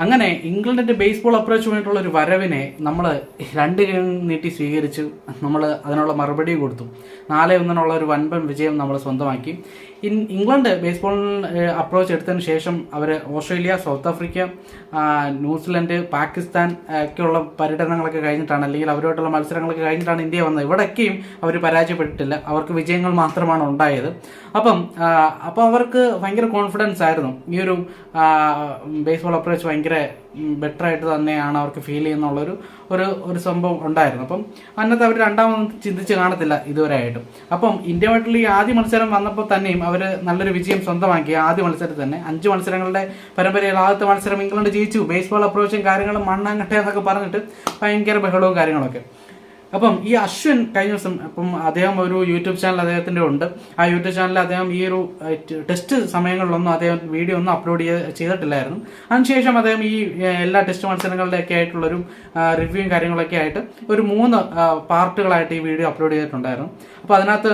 അങ്ങനെ ഇംഗ്ലണ്ടിന്റെ ബേസ്ബോൾ അപ്രോച്ചുമായിട്ടുള്ള ഒരു വരവിനെ നമ്മൾ രണ്ട് കൈ നീട്ടി സ്വീകരിച്ചു. നമ്മൾ അതിനുള്ള മറുപടി കൊടുത്തു. 4-1 ഒരു വൻപൻ വിജയം നമ്മൾ സ്വന്തമാക്കി. ഇംഗ്ലണ്ട് ബേസ്ബോൾ അപ്രോച്ച് എടുത്തതിന് ശേഷം അവർ Australia, south Africa, New Zealand, Pakistan ഒക്കെയുള്ള പര്യടനങ്ങളൊക്കെ കഴിഞ്ഞിട്ടാണ്, അല്ലെങ്കിൽ അവരുമായിട്ടുള്ള മത്സരങ്ങളൊക്കെ കഴിഞ്ഞിട്ടാണ് ഇന്ത്യ വന്നത്. ഇവിടെയൊക്കെയും അവർ പരാജയപ്പെട്ടിട്ടില്ല, അവർക്ക് വിജയങ്ങൾ മാത്രമാണ് ഉണ്ടായത്. അപ്പം അവർക്ക് ഭയങ്കര കോൺഫിഡൻസ് ആയിരുന്നു. ഈ ഒരു ബേസ്ബോൾ അപ്രോച്ച് ഭയങ്കര ബെറ്റർ ആയിട്ട് തന്നെയാണ് അവർക്ക് ഫീൽ ചെയ്യുന്നുള്ളൊരു ഒരു സംഭവം ഉണ്ടായിരുന്നു. അപ്പം അതിനകത്ത് അവർ രണ്ടാമതൊന്നും ചിന്തിച്ച് കാണത്തില്ല ഇതുവരെ ആയിട്ടും. അപ്പം ഇന്ത്യയുമായിട്ടുള്ള ഈ ആദ്യ മത്സരം വന്നപ്പോൾ തന്നെയും അവർ നല്ലൊരു വിജയം സ്വന്തമാക്കി. ആദ്യ മത്സരത്തിൽ തന്നെ 5 മത്സരങ്ങളുടെ പരമ്പരയിൽ ആദ്യത്തെ മത്സരം ഇംഗ്ലണ്ട് ജയിച്ചു. ബേസ്ബോൾ അപ്രോച്ചും കാര്യങ്ങളും മണ്ണാങ്കട്ടെ എന്നൊക്കെ പറഞ്ഞിട്ട് ഭയങ്കര ബഹളവും കാര്യങ്ങളൊക്കെ. അപ്പം ഈ അശ്വിൻ കഴിഞ്ഞ ദിവസം, അപ്പം അദ്ദേഹം ഒരു യൂട്യൂബ് ചാനൽ അദ്ദേഹത്തിൻ്റെ ഉണ്ട്. ആ യൂട്യൂബ് ചാനലിൽ അദ്ദേഹം ഈ ഒരു ടെസ്റ്റ് സമയങ്ങളിലൊന്നും അദ്ദേഹം വീഡിയോ ഒന്നും അപ്ലോഡ് ചെയ്തിട്ടില്ലായിരുന്നു. അതിനുശേഷം അദ്ദേഹം ഈ എല്ലാ ടെസ്റ്റ് മത്സരങ്ങളുടെയൊക്കെ ആയിട്ടുള്ളൊരു റിവ്യൂവും കാര്യങ്ങളൊക്കെ ആയിട്ട് ഒരു 3 പാർട്ടുകളായിട്ട് ഈ വീഡിയോ അപ്ലോഡ് ചെയ്തിട്ടുണ്ടായിരുന്നു. അപ്പോൾ അതിനകത്ത്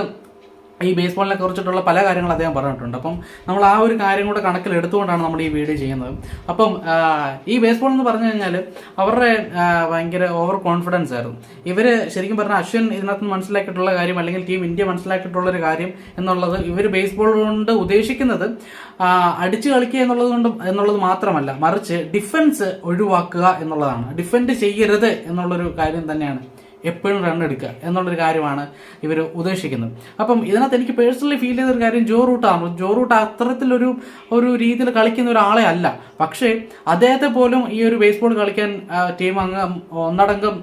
ഈ ബേസ്ബോളിനെ കുറിച്ചിട്ടുള്ള പല കാര്യങ്ങൾ അദ്ദേഹം പറഞ്ഞിട്ടുണ്ട്. അപ്പം നമ്മൾ ആ ഒരു കാര്യം കൂടെ കണക്കിലെടുത്തുകൊണ്ടാണ് നമ്മൾ ഈ വീഡിയോ ചെയ്യുന്നത്. അപ്പം ഈ ബേസ്ബോൾ എന്ന് പറഞ്ഞു കഴിഞ്ഞാൽ അവരുടെ ഭയങ്കര ഓവർ കോൺഫിഡൻസ് ആയിരുന്നു. ഇവർ ശരിക്കും പറഞ്ഞാൽ അശ്വിൻ ഇതിനകത്ത് മനസ്സിലാക്കിയിട്ടുള്ള കാര്യം, അല്ലെങ്കിൽ ടീം ഇന്ത്യ മനസ്സിലാക്കിയിട്ടുള്ളൊരു കാര്യം എന്നുള്ളത്, ഇവർ ബേസ്ബോൾ കൊണ്ട് ഉദ്ദേശിക്കുന്നത് അടിച്ചു കളിക്കുക എന്നുള്ളത് മാത്രമല്ല, മറിച്ച് ഡിഫൻസ് ഒഴിവാക്കുക എന്നുള്ളതാണ്. ഡിഫെൻഡ് ചെയ്യരുത് എന്നുള്ളൊരു കാര്യം തന്നെയാണ്, എപ്പോഴും റൺ എടുക്കുക എന്നുള്ളൊരു കാര്യമാണ് ഇവർ ഉദ്ദേശിക്കുന്നത്. അപ്പം ഇതിനകത്ത് എനിക്ക് പേഴ്സണലി ഫീൽ ചെയ്തൊരു കാര്യം ജോ റൂട്ടാണ്. ജോ റൂട്ട് അത്തരത്തിലൊരു രീതിയിൽ കളിക്കുന്ന ഒരാളെ അല്ല. പക്ഷേ അദ്ദേഹത്തെ പോലും ഈ ഒരു ബേസ്ബോൾ കളിക്കാൻ ടീം ഒന്നടങ്കം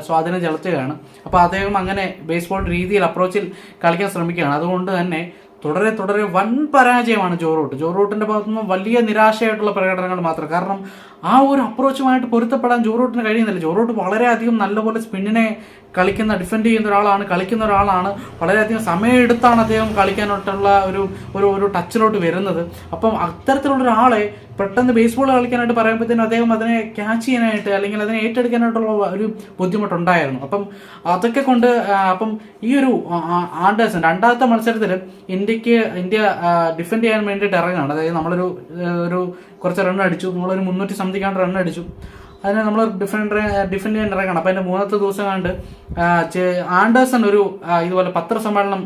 സ്വാധീനം ചെലുത്തുകയാണ്. അപ്പോൾ അദ്ദേഹം അങ്ങനെ ബേസ്ബോൾ രീതിയിൽ അപ്രോച്ചിൽ കളിക്കാൻ ശ്രമിക്കുകയാണ്. അതുകൊണ്ട് തന്നെ തുടരെ വൻ പരാജയമാണ് ജോ റൂട്ടിന്റെ ഭാഗത്തുനിന്ന് വലിയ നിരാശയായിട്ടുള്ള പ്രകടനങ്ങൾ മാത്രം. കാരണം ആ ഒരു അപ്രോച്ചുമായിട്ട് പൊരുത്തപ്പെടാൻ ജോ റൂട്ടിന് കഴിയുന്നില്ല. ജോ റൂട്ട് വളരെയധികം നല്ലപോലെ സ്പിന്നിനെ ഡിഫെൻഡ് ചെയ്യുന്ന കളിക്കുന്ന ഒരാളാണ്. വളരെയധികം സമയമെടുത്താണ് അദ്ദേഹം കളിക്കാനായിട്ടുള്ള ഒരു ടച്ചിലോട്ട് വരുന്നത്. അപ്പം അത്തരത്തിലുള്ള ഒരാളെ പെട്ടെന്ന് ബേസ്ബോൾ കളിക്കാനായിട്ട് പറയുമ്പോഴത്തേനും അദ്ദേഹം അതിനെ ക്യാച്ച് ചെയ്യാനായിട്ട്, അല്ലെങ്കിൽ അതിനെ ഏറ്റെടുക്കാനായിട്ടുള്ള ഒരു ബുദ്ധിമുട്ടുണ്ടായിരുന്നു. അപ്പം അതൊക്കെ കൊണ്ട് അപ്പം ഈ ഒരു ആൻഡേഴ്സൺ രണ്ടാമത്തെ മത്സരത്തിൽ ഇന്ത്യ ഡിഫെൻഡ് ചെയ്യാൻ വേണ്ടിയിട്ട് ഇറങ്ങുകയാണ്. അതായത് നമ്മളൊരു കുറച്ച് റൺ അടിച്ചു, നമ്മളൊരു 300 സംതിങ് റൺ അടിച്ചു. അതിനെ നമ്മൾ ഡിഫെൻഡ് ചെയ്യാൻ ഇറങ്ങണം. അപ്പം അതിൻ്റെ 3ാമത്തെ ദിവസം കണ്ട് ആൻഡേഴ്സൺ ഇതുപോലെ പത്രസമ്മേളനം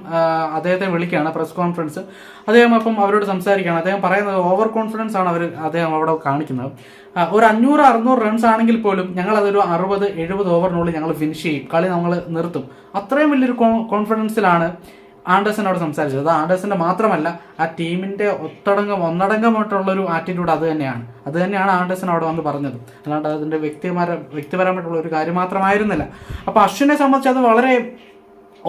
അദ്ദേഹത്തെ വിളിക്കുകയാണ്, പ്രസ് കോൺഫറൻസ്. അദ്ദേഹം അപ്പം അവരോട് സംസാരിക്കുകയാണ്. അദ്ദേഹം പറയുന്നത് ഓവർ കോൺഫിഡൻസ് ആണ് അദ്ദേഹം അവിടെ കാണിക്കുന്നത്. ഒരു 500-600 റൺസ് ആണെങ്കിൽ പോലും ഞങ്ങളതൊരു 60-70 ഓവറിനുള്ളിൽ ഞങ്ങൾ ഫിനിഷ് ചെയ്യും, കളി നമ്മൾ നിർത്തും. അത്രയും വലിയൊരു കോൺഫിഡൻസിലാണ് ആൻഡേഴ്സൺ അവിടെ സംസാരിച്ചത്. അത് ആൻഡേഴ്സന്റെ മാത്രമല്ല, ആ ടീമിന്റെ ഒന്നടങ്കമായിട്ടുള്ളൊരു ആറ്റിറ്റ്യൂഡ് അത് തന്നെയാണ് ആൻഡേഴ്സൺ അവിടെ വന്ന് പറഞ്ഞത്. അല്ലാണ്ട് അതിന്റെ വ്യക്തിപരമായിട്ടുള്ള ഒരു കാര്യം മാത്രമായിരുന്നില്ല. അപ്പൊ അശ്വിനെ സംബന്ധിച്ച് അത് വളരെ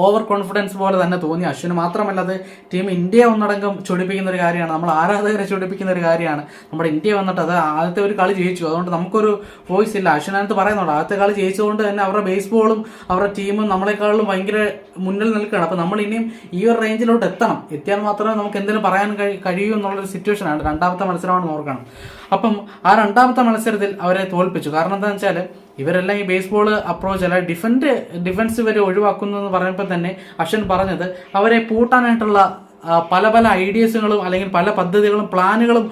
ഓവർ കോൺഫിഡൻസ് പോലെ തന്നെ തോന്നി. അശ്വിന് മാത്രമല്ല, അത് ടീം ഇന്ത്യ ഒന്നടങ്കം ചൊടിപ്പിക്കുന്ന ഒരു കാര്യമാണ്, നമ്മൾ ആരാധകരെ ചൊടിപ്പിക്കുന്ന ഒരു കാര്യമാണ്. നമ്മുടെ ഇന്ത്യ വന്നിട്ട് അത് ആദ്യത്തെ ഒരു കളി ജയിച്ചു, അതുകൊണ്ട് നമുക്കൊരു വോയിസ് ഇല്ല. അശ്വിനകത്ത് പറയുന്നുണ്ട്, ആദ്യത്തെ കളി ജയിച്ചതുകൊണ്ട് തന്നെ അവരുടെ ബേസ്ബോളും അവരുടെ ടീമും നമ്മളെക്കാളും ഭയങ്കര മുന്നിൽ നിൽക്കുകയാണ്. അപ്പം നമ്മൾ ഇനിയും ഈ ഒരു റേഞ്ചിലോട്ട് എത്തിയാൽ മാത്രമേ നമുക്ക് എന്തെങ്കിലും പറയാൻ കഴിയൂ എന്നുള്ളൊരു സിറ്റുവേഷനാണ്. രണ്ടാമത്തെ മത്സരമാണെന്ന് ഓർക്കണം. അപ്പം ആ രണ്ടാമത്തെ മത്സരത്തിൽ അവരെ തോൽപ്പിച്ചു. കാരണം എന്താണെന്ന് വെച്ചാൽ ഇവരെല്ലാം ഈ ബേസ്ബോൾ അപ്രോച്ച് അല്ല ഡിഫൻസ് ഇവരെ ഒഴിവാക്കുന്നു എന്ന് പറയുമ്പോൾ തന്നെ അശ്വിൻ പറഞ്ഞത് അവരെ പൂട്ടാനായിട്ടുള്ള പല ഐഡിയസുകളും, അല്ലെങ്കിൽ പല പദ്ധതികളും പ്ലാനുകളും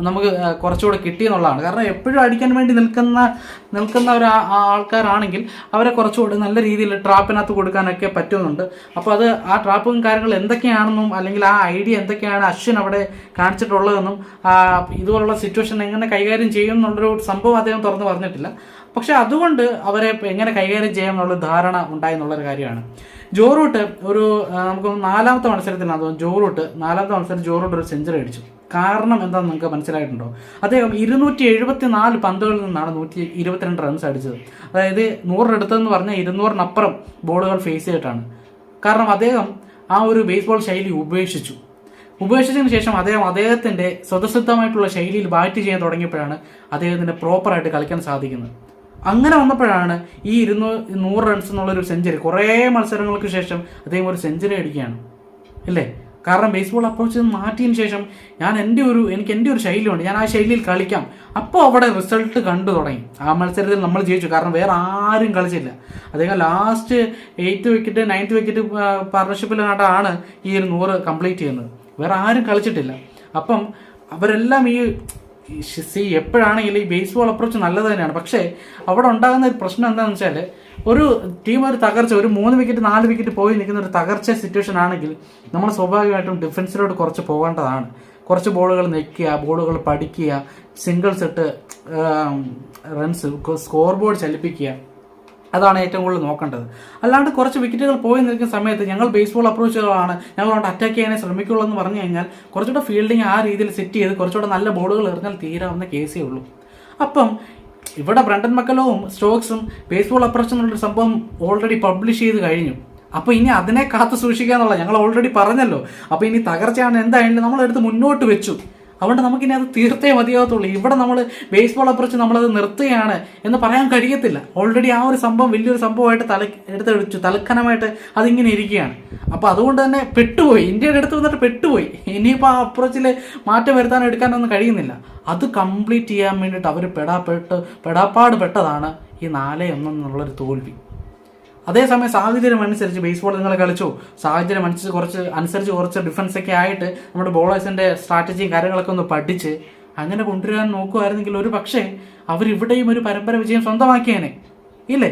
നമുക്ക് കുറച്ചുകൂടെ കിട്ടിയെന്നുള്ളതാണ്. കാരണം എപ്പോഴും അടിക്കാൻ വേണ്ടി നിൽക്കുന്ന ഒരു ആൾക്കാരാണെങ്കിൽ അവരെ കുറച്ചുകൂടി നല്ല രീതിയിൽ ട്രാപ്പിനകത്ത് കൊടുക്കാനൊക്കെ പറ്റുന്നുണ്ട്. അപ്പോൾ അത് ആ ട്രാപ്പും കാര്യങ്ങൾ എന്തൊക്കെയാണെന്നും, അല്ലെങ്കിൽ ആ ഐഡിയ എന്തൊക്കെയാണ് അശ്വിൻ അവിടെ കാണിച്ചിട്ടുള്ളതെന്നും, ഇതുപോലുള്ള സിറ്റുവേഷൻ എങ്ങനെ കൈകാര്യം ചെയ്യും എന്നുള്ളൊരു സംഭവം അദ്ദേഹം തുറന്ന് പറഞ്ഞിട്ടില്ല. പക്ഷെ അതുകൊണ്ട് അവരെ എങ്ങനെ കൈകാര്യം ചെയ്യാം എന്നുള്ള ധാരണ ഉണ്ടായി എന്നുള്ളൊരു കാര്യമാണ്. ജോ റൂട്ട് നമുക്ക് 4ാമത്തെ മത്സരത്തിലാണ് തോന്നുന്നു, 4ാമത്തെ മത്സരത്തിൽ ജോ റൂട്ട് ഒരു സെഞ്ചുറി അടിച്ചു. കാരണം എന്താണെന്ന് നിങ്ങൾക്ക് മനസ്സിലായിട്ടുണ്ടോ? അദ്ദേഹം 274 പന്തുകളിൽ നിന്നാണ് 122 റൺസ് അടിച്ചത്. അതായത് 100 എടുത്തതെന്ന് പറഞ്ഞാൽ 200-നപ്പുറം ബോളുകൾ ഫേസ് ചെയ്തിട്ടാണ്. കാരണം അദ്ദേഹം ആ ഒരു ബേസ്ബോൾ ശൈലി ഉപേക്ഷിച്ചതിന് ശേഷം അദ്ദേഹത്തിന്റെ സ്വതസിദ്ധമായിട്ടുള്ള ശൈലിയിൽ ബാറ്റ് ചെയ്യാൻ തുടങ്ങിയപ്പോഴാണ് അദ്ദേഹത്തിന് പ്രോപ്പറായിട്ട് കളിക്കാൻ സാധിക്കുന്നത്. അങ്ങനെ വന്നപ്പോഴാണ് ഈ 100 റൺസ് എന്നുള്ളൊരു സെഞ്ചുറി. കുറേ മത്സരങ്ങൾക്ക് ശേഷം അദ്ദേഹം ഒരു സെഞ്ചുറി അടിക്കുകയാണ്, അല്ലേ? കാരണം ബേസ്ബോൾ അപ്രോച്ച് മാറ്റിയതിന് ശേഷം എനിക്ക് എൻ്റെ ഒരു ശൈലിയുണ്ട്, ഞാൻ ആ ശൈലിയിൽ കളിക്കാം. അപ്പോൾ അവിടെ റിസൾട്ട് കണ്ടു തുടങ്ങി. ആ മത്സരത്തിൽ നമ്മൾ ജയിച്ചു, കാരണം വേറെ ആരും കളിച്ചില്ല. അദ്ദേഹം last 8th wicket 9th wicket പാർട്ണർഷിപ്പിലാണ് ഈ 100 കംപ്ലീറ്റ് ചെയ്യുന്നത്. വേറെ ആരും കളിച്ചിട്ടില്ല. അപ്പം അവരെല്ലാം എപ്പോഴാണെങ്കിലും ഈ ബേസ്ബോൾ അപ്രോച്ച് നല്ലത് തന്നെയാണ്. പക്ഷേ അവിടെ ഉണ്ടാകുന്ന ഒരു പ്രശ്നം എന്താണെന്ന് വെച്ചാൽ ഒരു ടീം ഒരു തകർച്ച, ഒരു 3 വിക്കറ്റ് 4 വിക്കറ്റ് പോയി നിൽക്കുന്ന ഒരു തകർച്ച സിറ്റുവേഷൻ ആണെങ്കിൽ നമ്മൾ സ്വാഭാവികമായിട്ടും ഡിഫൻസിലോട്ട് കുറച്ച് പോകേണ്ടതാണ്. കുറച്ച് ബോളുകൾ നെക്കുക, ബോളുകൾ പഠിക്കുക, സിംഗിൾസ് ഇട്ട് റൺസ് സ്കോർ ബോർഡ് ചലിപ്പിക്കുക, അതാണ് ഏറ്റവും കൂടുതൽ നോക്കേണ്ടത്. അല്ലാണ്ട് കുറച്ച് വിക്കറ്റുകൾ പോയി നിൽക്കുന്ന സമയത്ത് ഞങ്ങൾ ബേസ്ബോൾ അപ്രോച്ചുകളാണ്, ഞങ്ങളോട് അറ്റാക്ക് ചെയ്യാനേ ശ്രമിക്കുള്ളൂ എന്ന് പറഞ്ഞു കഴിഞ്ഞാൽ കുറച്ചുകൂടെ ഫീൽഡിങ് ആ രീതിയിൽ സെറ്റ് ചെയ്ത് കുറച്ചുകൂടെ നല്ല ബോളുകൾ എറിഞ്ഞാൽ തീരാവുന്ന കേസേ ഉള്ളൂ. അപ്പം ഇവിടെ ബ്രണ്ടൻ മക്കലോവും സ്റ്റോക്സും ബേസ്ബോൾ അപ്രോച്ച് എന്നുള്ളൊരു സംഭവം ഓൾറെഡി പബ്ലിഷ് ചെയ്ത് കഴിഞ്ഞു. അപ്പോൾ ഇനി അതിനെ കാത്തു സൂക്ഷിക്കുക എന്നുള്ള ഞങ്ങൾ ഓൾറെഡി പറഞ്ഞല്ലോ. അപ്പോൾ ഇനി തകർച്ചയാണ് എന്തായാലും നമ്മളെടുത്ത് മുന്നോട്ട് വെച്ചു. അതുകൊണ്ട് നമുക്കിനി അത് തീർത്തേ മതിയാകത്തുള്ളൂ. ഇവിടെ നമ്മൾ ബേസ്ബോൾ അപ്രോച്ച് നമ്മളത് നിർത്തുകയാണ് എന്ന് പറയാൻ കഴിയത്തില്ല. ഓൾറെഡി ആ ഒരു സംഭവം വലിയൊരു സംഭവമായിട്ട് എടുത്തു തലക്കനമായിട്ട് അതിങ്ങനെ ഇരിക്കുകയാണ്. അപ്പോൾ അതുകൊണ്ട് തന്നെ പെട്ടുപോയി, ഇന്ത്യയുടെ അടുത്ത് വന്നിട്ട് പെട്ടുപോയി. ഇനിയിപ്പോൾ ആ അപ്രോച്ചിൽ മാറ്റം വരുത്താനോ എടുക്കാനൊന്നും കഴിയുന്നില്ല. അത് കംപ്ലീറ്റ് ചെയ്യാൻ വേണ്ടിയിട്ട് അവർ പെടാപ്പാട് പെട്ടതാണ് ഈ 4-1 എന്നുള്ളൊരു തോൽവി. അതേസമയം സാഹചര്യം അനുസരിച്ച് ബേസ്ബോൾ നിങ്ങൾ കളിച്ചു, സാഹചര്യം അനുസരിച്ച് കുറച്ച് ഡിഫൻസൊക്കെ ആയിട്ട് നമ്മുടെ ബോളേഴ്സിൻ്റെ സ്ട്രാറ്റജിയും കാര്യങ്ങളൊക്കെ ഒന്ന് പഠിച്ച് അങ്ങനെ കൊണ്ടുവരാൻ നോക്കുമായിരുന്നെങ്കിൽ ഒരു പക്ഷേ അവരിവിടെയും ഒരു പരമ്പര വിജയം സ്വന്തമാക്കിയേനെ ഇല്ലേ?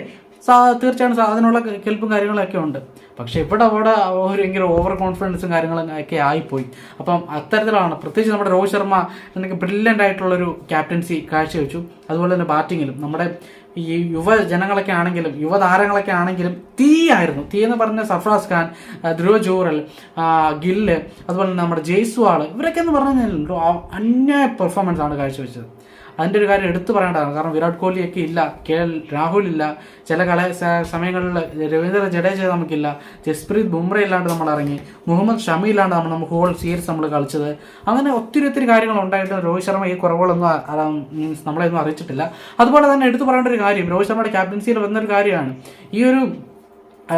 തീർച്ചയായും അതിനുള്ള കെൽപ്പും കാര്യങ്ങളൊക്കെ ഉണ്ട്. പക്ഷെ ഇവിടെ ഒരു ഭയങ്കര ഓവർ കോൺഫിഡൻസും കാര്യങ്ങളും ഒക്കെ ആയിപ്പോയി. അപ്പം അത്തരത്തിലാണ് പ്രത്യേകിച്ച് നമ്മുടെ രോഹിത് ശർമ്മ എനിക്ക് ബ്രില്യൻ്റ് ആയിട്ടുള്ളൊരു ക്യാപ്റ്റൻസി കാഴ്ചവെച്ചു. അതുപോലെ തന്നെ ബാറ്റിങ്ങിലും നമ്മുടെ ഈ യുവജനങ്ങളൊക്കെ ആണെങ്കിലും യുവതാരങ്ങളൊക്കെ ആണെങ്കിലും തീയായിരുന്നു. തീ എന്ന് പറഞ്ഞ സർഫറാസ് ഖാൻ, ധ്രുവ ജൂറൽ, ഗില്ല്, അതുപോലെ തന്നെ നമ്മുടെ ജയ്സ്വാൾ, ഇവരൊക്കെ എന്ന് പറഞ്ഞാൽ അന്യായ പെർഫോമൻസ് ആണ് കാഴ്ചവെച്ചത്. അതിൻ്റെ ഒരു കാര്യം എടുത്തു പറയേണ്ടതാണ്. കാരണം വിരാട് കോഹ്ലിയൊക്കെ ഇല്ല, KL രാഹുൽ ഇല്ല, ചില സമയങ്ങളിൽ രവീന്ദ്ര ജഡേജ നമുക്കില്ല, ജസ്പ്രീത് ബുംറ ഇല്ലാണ്ട് നമ്മൾ ഇറങ്ങി, മുഹമ്മദ് ഷമി ഇല്ലാണ്ട് നമുക്ക് ഹോൾ സീരീസ് നമ്മൾ കളിച്ചത്. അങ്ങനെ ഒത്തിരി കാര്യങ്ങൾ ഉണ്ടായിട്ട് രോഹിത് ശർമ്മ ഈ കുറവുകളൊന്നും മീൻസ് നമ്മളെയൊന്നും അറിയിച്ചിട്ടില്ല. അതുപോലെ തന്നെ എടുത്തു പറയേണ്ട ഒരു കാര്യം രോഹിത് ശർമ്മയുടെ ക്യാപ്റ്റൻസിയിൽ വന്നൊരു കാര്യമാണ്. ഈ ഒരു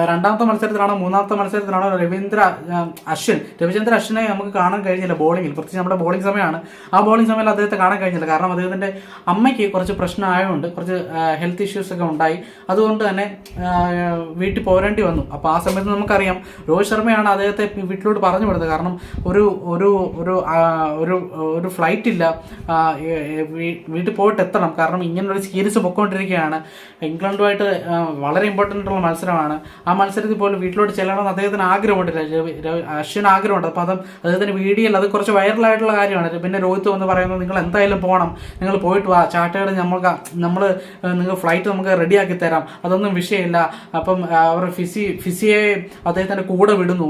രണ്ടാമത്തെ മത്സരത്തിലാണോ മൂന്നാമത്തെ മത്സരത്തിലാണോ രവിചന്ദ്ര അശ്വിനെ നമുക്ക് കാണാൻ കഴിഞ്ഞില്ല ബോളിങ്ങിൽ. പ്രത്യേകിച്ച് നമ്മുടെ ബോളിംഗ് സമയമാണ്. ആ ബോളിംഗ് സമയത്ത് അദ്ദേഹത്തെ കാണാൻ കഴിഞ്ഞില്ല. കാരണം അദ്ദേഹത്തിൻ്റെ അമ്മയ്ക്ക് കുറച്ച് പ്രശ്നമായതുകൊണ്ട് കുറച്ച് ഹെൽത്ത് ഇഷ്യൂസ് ഒക്കെ ഉണ്ടായി. അതുകൊണ്ട് തന്നെ വീട്ടിൽ പോരേണ്ടി വന്നു. അപ്പോൾ ആ സമയത്ത് നമുക്കറിയാം രോഹിത് ശർമ്മയാണ് അദ്ദേഹത്തെ വീട്ടിലോട്ട് പറഞ്ഞു വിടുന്നത്. കാരണം ഒരു ഒരു ഒരു ഒരു ഫ്ലൈറ്റ് ഇല്ല, വീട്ടിൽ പോയിട്ട് എത്തണം. കാരണം ഇങ്ങനൊരു സീരീസ് പൊയ്ക്കൊണ്ടിരിക്കുകയാണ്. ഇംഗ്ലണ്ടുമായിട്ട് വളരെ ഇമ്പോർട്ടൻ്റ് ഉള്ള മത്സരമാണ്. ആ മത്സരത്തിൽ പോലും വീട്ടിലോട്ട് ചെല്ലണമെന്ന് അദ്ദേഹത്തിന് ആഗ്രഹമുണ്ടില്ല, അശ്വിന് ആഗ്രഹമുണ്ട്. അപ്പോൾ അദ്ദേഹത്തിന് വീഡിയോയിൽ അത് കുറച്ച് വൈറലായിട്ടുള്ള കാര്യമാണ്. പിന്നെ രോഹിത് വന്ന് പറയുന്നത് നിങ്ങൾ എന്തായാലും പോകണം, നിങ്ങൾ പോയിട്ട് വാ, ചാർട്ടേഡ് നിങ്ങൾ ഫ്ലൈറ്റ് നമുക്ക് റെഡിയാക്കി തരാം, അതൊന്നും വിഷയമില്ല. അപ്പം അവർ ഫിസിയെ അദ്ദേഹത്തിൻ്റെ കൂടെ വിടുന്നു,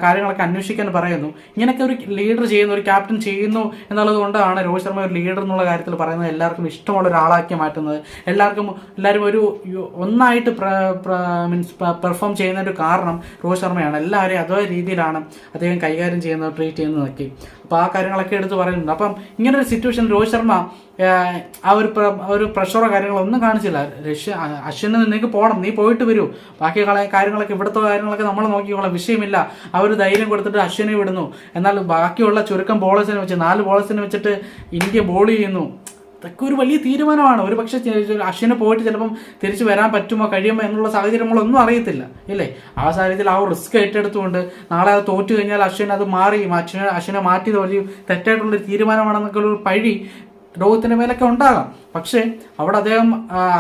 കാര്യങ്ങളൊക്കെ അന്വേഷിക്കാൻ പറയുന്നു. ഇങ്ങനെയൊക്കെ ഒരു ലീഡർ ചെയ്യുന്നു, ഒരു ക്യാപ്റ്റൻ ചെയ്യുന്നു എന്നുള്ളത് കൊണ്ടാണ് രോഹിത് ശർമ്മ ഒരു ലീഡർ എന്നുള്ള കാര്യത്തിൽ പറയുന്നത്. എല്ലാവർക്കും ഇഷ്ടമുള്ള ഒരാളാക്കി മാറ്റുന്നത്, എല്ലാവരും ഒരു ഒന്നായിട്ട് മീൻസ് പെർഫോം ചെയ്യുന്ന ഒരു കാരണം രോഹിത് ശർമ്മയാണ്. എല്ലാവരെയും അതേ രീതിയിലാണ് അദ്ദേഹം കൈകാര്യം ചെയ്യുന്നത്, ട്രീറ്റ് ചെയ്യുന്നതൊക്കെ. അപ്പോൾ ആ കാര്യങ്ങളൊക്കെ എടുത്ത് പറയുന്നുണ്ട്. അപ്പം ഇങ്ങനൊരു സിറ്റുവേഷൻ രോഹിത് ശർമ്മ ആ ഒരു പ്രഷറോ കാര്യങ്ങളോ ഒന്നും കാണിച്ചില്ല. അശ്വിന് നിനക്ക് പോകണം, നീ പോയിട്ട് വരൂ, ബാക്കി കാര്യങ്ങളൊക്കെ ഇവിടുത്തെ കാര്യങ്ങളൊക്കെ നമ്മൾ നോക്കിക്കോളാം, വിഷയമില്ല. അവർ ധൈര്യം കൊടുത്തിട്ട് അശ്വിനെ വിടുന്നു. എന്നാൽ ബാക്കിയുള്ള ചുരുക്കം ബോളേഴ്സിനെ വെച്ച് 4 ബോളേഴ്സിനെ വെച്ചിട്ട് ഇന്ത്യ ബോൾ ചെയ്യുന്നു. അതൊക്കെ ഒരു വലിയ തീരുമാനമാണ്. ഒരു പക്ഷേ അശ്വിനെ പോയിട്ട് ചിലപ്പം തിരിച്ചു വരാൻ പറ്റുമോ കഴിയുമോ എന്നുള്ള സാഹചര്യങ്ങളൊന്നും അറിയത്തില്ല ഇല്ലേ? ആ സാഹചര്യത്തിൽ ആ റിസ്ക് ഏറ്റെടുത്തുകൊണ്ട് നാളെ അത് തോറ്റു കഴിഞ്ഞാൽ അശ്വിനെ മാറ്റിയത് വലിയ തെറ്റായിട്ടുള്ളൊരു തീരുമാനമാണെന്നൊക്കെ ഒരു പഴി രോഹിത്തിൻ്റെ മേലൊക്കെ ഉണ്ടാകാം. പക്ഷേ അവിടെ അദ്ദേഹം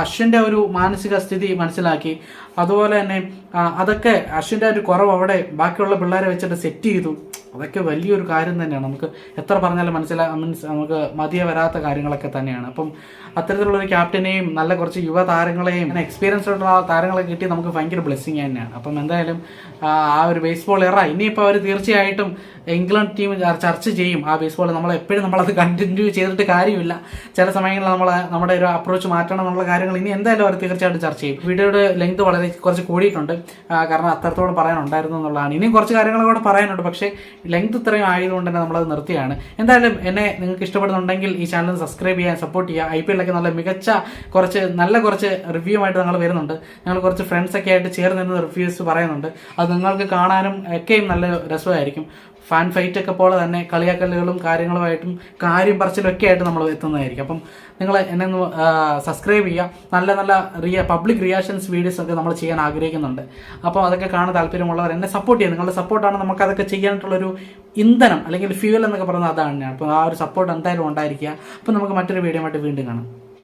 അശ്വിൻ്റെ ഒരു മാനസിക സ്ഥിതി മനസ്സിലാക്കി. അതുപോലെ തന്നെ അതൊക്കെ അശ്വിൻ്റെ ഒരു കുറവ് അവിടെ ബാക്കിയുള്ള പിള്ളേരെ വെച്ചിട്ട് സെറ്റ് ചെയ്തു. അതൊക്കെ വലിയൊരു കാര്യം തന്നെയാണ്. നമുക്ക് എത്ര പറഞ്ഞാലും നമുക്ക് മതിയെ വരാത്ത കാര്യങ്ങളൊക്കെ തന്നെയാണ്. അപ്പം അത്തരത്തിലുള്ളൊരു ക്യാപ്റ്റനെയും നല്ല കുറച്ച് യുവതാരങ്ങളെയും എക്സ്പീരിയൻസ് ആയിട്ടുള്ള താരങ്ങളെ കിട്ടി നമുക്ക് ഭയങ്കര ബ്ലെസ്സിങ് തന്നെയാണ്. അപ്പം എന്തായാലും ആ ഒരു ബേസ്ബോൾ ഇനിയിപ്പോൾ അവർ തീർച്ചയായിട്ടും ഇംഗ്ലണ്ട് ടീം ചർച്ച ചെയ്യും. ആ ബേസ്ബോൾ നമ്മളത് കണ്ടിന്യൂ ചെയ്തിട്ട് കാര്യമില്ല. ചില സമയങ്ങളിൽ നമ്മുടെ ഒരു അപ്രോച്ച് മാറ്റണം എന്നുള്ള കാര്യങ്ങൾ ഇനി എന്തായാലും അവർ തീർച്ചയായിട്ടും ചർച്ച ചെയ്യും. വീഡിയോയുടെ ലെങ്ത് കുറച്ച് കൂടിയിട്ടുണ്ട്, കാരണം അത്രത്തോളം പറയാനുണ്ടായിരുന്നു എന്നുള്ളതാണ്. ഇനിയും കുറച്ച് കാര്യങ്ങൾ കൂടെ പറയാനുണ്ട്, പക്ഷേ ലെങ്ത് ഇത്രയും ആയതുകൊണ്ട് തന്നെ നമ്മളത് നിർത്തിയാണ്. എന്തായാലും എന്നെ നിങ്ങൾക്ക് ഇഷ്ടപ്പെടുന്നുണ്ടെങ്കിൽ ഈ ചാനൽ സബ്സ്ക്രൈബ് ചെയ്യാൻ, സപ്പോർട്ട് ചെയ്യുക. IPL നല്ല മികച്ച കുറച്ച് റിവ്യൂ ആയിട്ട് ഞങ്ങൾ വരുന്നുണ്ട്. ഞങ്ങൾ കുറച്ച് ഫ്രണ്ട്സൊക്കെ ആയിട്ട് ചേർന്ന് നിന്ന് റിവ്യൂസ് പറയുന്നുണ്ട്. അത് നിങ്ങൾക്ക് കാണാനും ഒക്കെയും നല്ല രസമായിരിക്കും. ഫാൻ ഫൈറ്റ് ഒക്കെ പോലെ തന്നെ കളിയാക്കലുകളും കാര്യങ്ങളുമായിട്ടും കാര്യം പറച്ചിലും ഒക്കെ ആയിട്ട് നമ്മൾ എത്തുന്നതായിരിക്കും. അപ്പം നിങ്ങൾ എന്നെ ഒന്ന് സബ്സ്ക്രൈബ് ചെയ്യുക. നല്ല നല്ല പബ്ലിക് റിയാക്ഷൻസ് വീഡിയോസ് ഒക്കെ നമ്മൾ ചെയ്യാൻ ആഗ്രഹിക്കുന്നുണ്ട്. അപ്പോൾ അതൊക്കെ കാണാൻ താല്പര്യമുള്ളവർ എന്നെ സപ്പോർട്ട് ചെയ്യുക. നിങ്ങളുടെ സപ്പോർട്ടാണ് നമുക്ക് അതൊക്കെ ചെയ്യാനായിട്ടുള്ളൊരു ഇന്ധനം അല്ലെങ്കിൽ ഫ്യൂവൽ എന്നൊക്കെ പറയുന്നത് അതാണ്. അപ്പോൾ ആ ഒരു സപ്പോർട്ട് എന്തായാലും ഉണ്ടായിരിക്കുക. അപ്പോൾ നമുക്ക് മറ്റൊരു വീഡിയോ ആയിട്ട് വീണ്ടും കാണാം.